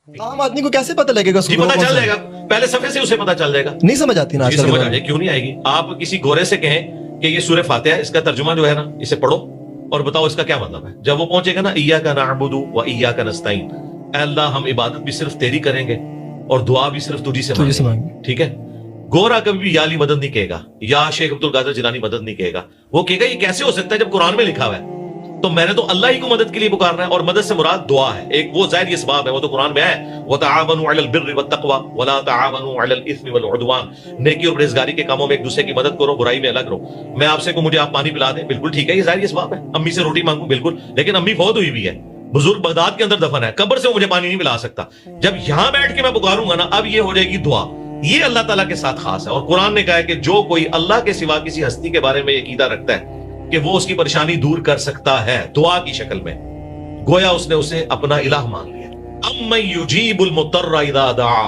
आम आदमी को कैसे पता लगेगा? जी पता चल जाएगा, पहले सफे से उसे पता चल जाएगा। नहीं समझ आती ना, जी समझ आ जाए, क्यों नहीं आएगी? आप किसी गोरे से कहें कि ये सूरह फातिहा, इसका तर्जुमा जो है ना, इसे पढ़ो और बताओ इसका क्या मतलब है। जब वो पहुंचेगा ना, इय्याका नअबुदु व इय्याका नस्तईन, अल्लाह हम इबादत भी सिर्फ तेरी करेंगे और दुआ भी सिर्फ तुझी से मांगेंगे, ठीक है। गोरा कभी भी या अली मदद नहीं कहेगा, या शेख अब्दुल कादिर जिलानी मदद नहीं कहेगा। वो कहेगा ये कैसे हो सकता है जब कुरान में लिखा हुआ है। तो मैंने तो अल्लाह ही को मदद के लिए पुकारना है, और मदद से मुराद दुआ है। एक वो ज़ाहिर ये सबब है, वो तो कुरान में है, वतआवनु अलल बिर्रि वत्तक़वा वला तआवनु अलल इस्मि वल उद्वान, नेकी और परहेज़गारी के कामों में एक दूसरे की मदद करो, बुराई में अलग रहो। मैं आपसे को मुझे आप पानी पिला दें, बिल्कुल ठीक है, ये ज़ाहिर ये सबब है। अम्मी से रोटी मांगू, बिल्कुल, लेकिन अम्मी फौत हुई हुई है, बुजुर्ग बगदाद के अंदर दफन है, कब्र से मुझे पानी नहीं पिला सकता। जब यहां बैठ के मैं पुकारूंगा ना, अब ये हो जाएगी दुआ। ये अल्लाह ताला के साथ खास है। और कुरान ने कहा है कि जो कोई अल्लाह के सिवा किसी हस्ती के बारे में अकीदा रखता है कि वो उसकी परेशानी दूर कर सकता है दुआ की शक्ल में, गोया उसने उसे अपना इलाह मान लिया। अम्मन युजीबुल मुत्तर्रा इज़ा दआ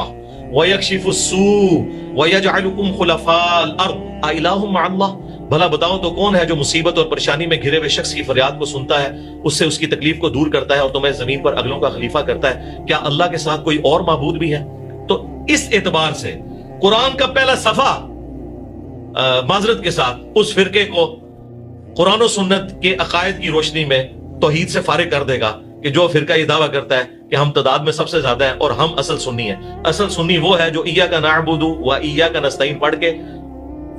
व यक्शिफुस सू व यजअलुकुम खुलफाअल अर्द आ इलाहुम मअल्लाह, भला बताओ तो कौन है जो मुसीबत और परेशानी में घिरे हुए शख्स की फरियाद को सुनता है, उससे उसकी तकलीफ को दूर करता है और तुम्हें जमीन पर अगलों का खलीफा करता है। क्या अल्लाह के साथ कोई और माबूद भी है? तो इस एतबार से कुरान का पहला सफा माजरत के साथ उस फिरके को कुरान और सुन्नत के अकायद की रोशनी में तौहीद से फारिग कर देगा कि जो फिरका ये दावा करता है कि हम तादाद में सबसे ज्यादा है और हम असल सुन्नी है। असल सुन्नी वो है जो इय्याका नअबुदु व इय्याका नस्तईन पढ़ के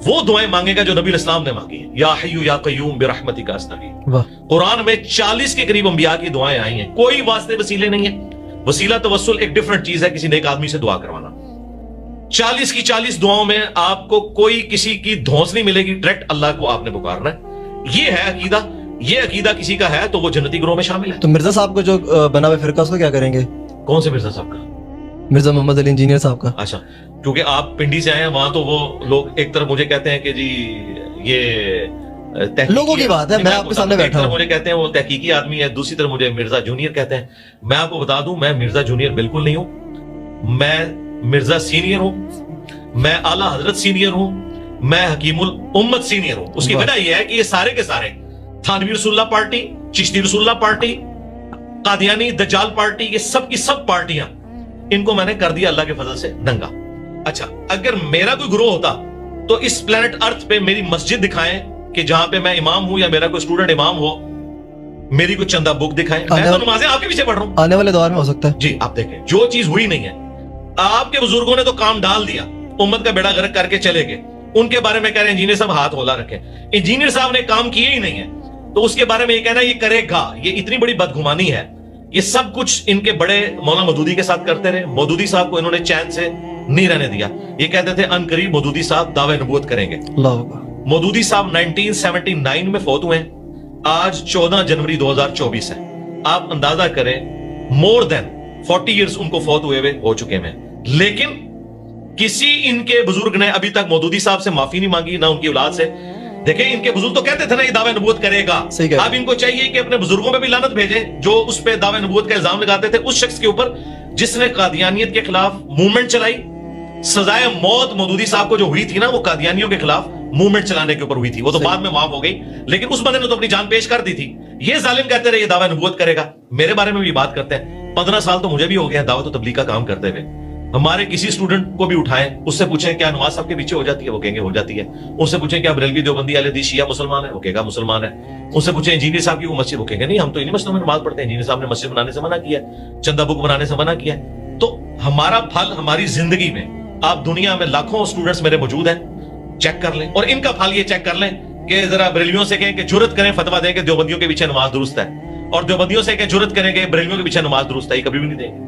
वो दुआएं मांगेगा जो नबी इस्लाम ने मांगी है, या हय्यु या क़य्यूम बिरहमतिका अस्तगीथ। कुरान में 40 के करीब अंबिया की दुआएं आई हैं, कोई वास्ते वसीले नहीं है। वसीला तवस्सुल एक डिफरेंट चीज है, किसी नेक आदमी से दुआ करवाना। 40 की 40 दुआओं में आपको कोई किसी की धौंस नहीं मिलेगी, डायरेक्ट अल्लाह को आपने पुकारना है। ये है अकीदा। ये अकीदा किसी का है तो वो जन्नती ग्रोह में शामिल है। तो मिर्जा साहब को जो बना हुआ फिरका, उसको क्या करेंगे? कौन से मिर्जा साहब का? मिर्जा मोहम्मद अली इंजीनियर साहब का। अच्छा, क्योंकि आप पिंडी से आए हैं, वहां तो वो लोग एक तरफ मुझे कहते हैं कि जी ये लोगों की बात है, मैं आपके सामने बैठा हूं। मुझे कहते हैं वो तहकीकी आदमी है, दूसरी तरफ मुझे मिर्जा जूनियर कहते हैं। मैं आपको बता दूं, मैं मिर्जा जूनियर बिल्कुल नहीं हूं। मैं मिर्जा सीनियर हूं, मैं आला हजरत सीनियर हूं, मैं हकीमुल उम्मत सीनियर हूं। उसकी वजह यह है कि ये सारे के सारे थानवी रसूलुल्लाह पार्टी, चिश्ती रसूलुल्लाह पार्टी, कादियानी दज्जाल पार्टी, ये सब की सब पार्टियां, इनको मैंने कर दिया अल्लाह के फजल से नंगा। अच्छा, अगर मेरा कोई ग्रोह होता तो इस प्लेनेट अर्थ पे मेरी मस्जिद दिखाएं कि जहां पे मैं इमाम हूं या मेरा कोई स्टूडेंट इमाम हो, मेरी कोई चंदा बुक दिखाएं। मैं तो नमाजें आपके पीछे पढ़ रहा हूं। आने वाले दौर में हो सकता है। जी आप देखें, जो चीज हुई नहीं है, आपके बुजुर्गों ने तो काम डाल दिया, उम्मत का बेड़ा गर्क करके चले गए। उनके बारे में कह रहे हैं इंजीनियर साहब हाथ होला रखें। इंजीनियर साहब ने काम किए ही नहीं है तो उसके बारे में ये कहना ये करेगा, ये इतनी बड़ी बदगुमानी है। ये सब कुछ इनके बड़े मौलाना मौदूदी के साथ करते रहे। मौदूदी साहब को इन्होंने चैन से नहीं रहने दिया। ये कहते थे अनकरीब मौदूदी साहब दावे नबूवत करेंगे। मौदूदी साहब 1979 में फौत हुए हैं। आज 14 जनवरी 2024 है। आप अंदाजा करें, मोर देन 40 इयर्स उनको फौत हुए हो चुके हैं। लेकिन किसी इनके बुजुर्ग ने अभी तक मौदूदी साहब से माफी नहीं मांगी, ना उनकी औलाद से। देखें, इनके बुजुर्ग तो कहते थे ना ये दावे नबूवत करेगा। अब इनको चाहिए कि अपने बुजुर्गों पे भी लानत भेजें जो उस पे दावे नबूवत का इल्जाम लगाते थे, उस शख्स के ऊपर जिसने कादियानियत के खिलाफ मूवमेंट चलाई। सजाए मौत मौदूदी साहब को जो हुई थी ना, वो कादियानियों के खिलाफ मूवमेंट चलाने के ऊपर हुई थी। वो तो बाद में माफ हो गई, लेकिन उस बंदे ने तो अपनी जान पेश कर दी थी। ये जालिम कहते रहे ये दावा नबूवत करेगा। मेरे बारे में भी बात करते हैं। 15 साल तो मुझे भी हो गया दावत और तबलीग का काम करते हुए। हमारे किसी स्टूडेंट को भी उठाएं, उससे पूछें क्या नवाज साहब के पीछे हो जाती है, वो कहेंगे हो जाती है। उससे पूछें क्या बरेलवी देवबंदी अहले हदीस शिया मुसलमान है, वो कहेगा मुसलमान है। उससे पूछें इंजीनियर साहब की वो मस्जिद, वो कहेंगे नहीं हम तो इन्हीं मस्जिदों में नमाज पढ़ते हैं। इंजीनियर साहब ने मस्जिद बनाने से मना किया, चंदा बुक बनाने से मना किया। तो हमारा फल हमारी जिंदगी में, आप दुनिया में लाखों स्टूडेंट्स मेरे मौजूद हैं, चेक कर लें। और इनका फल ये चेक कर लें कि जरा बरेलवियों से कहें कि जुर्रत करें फतवा दें कि देवबंदियों के पीछे नमाज दुरुस्त है, और देवबंदियों से कहें जुर्रत करें कि बरेलवियों के पीछे नमाज दुरुस्त है, ये कभी भी नहीं देंगे।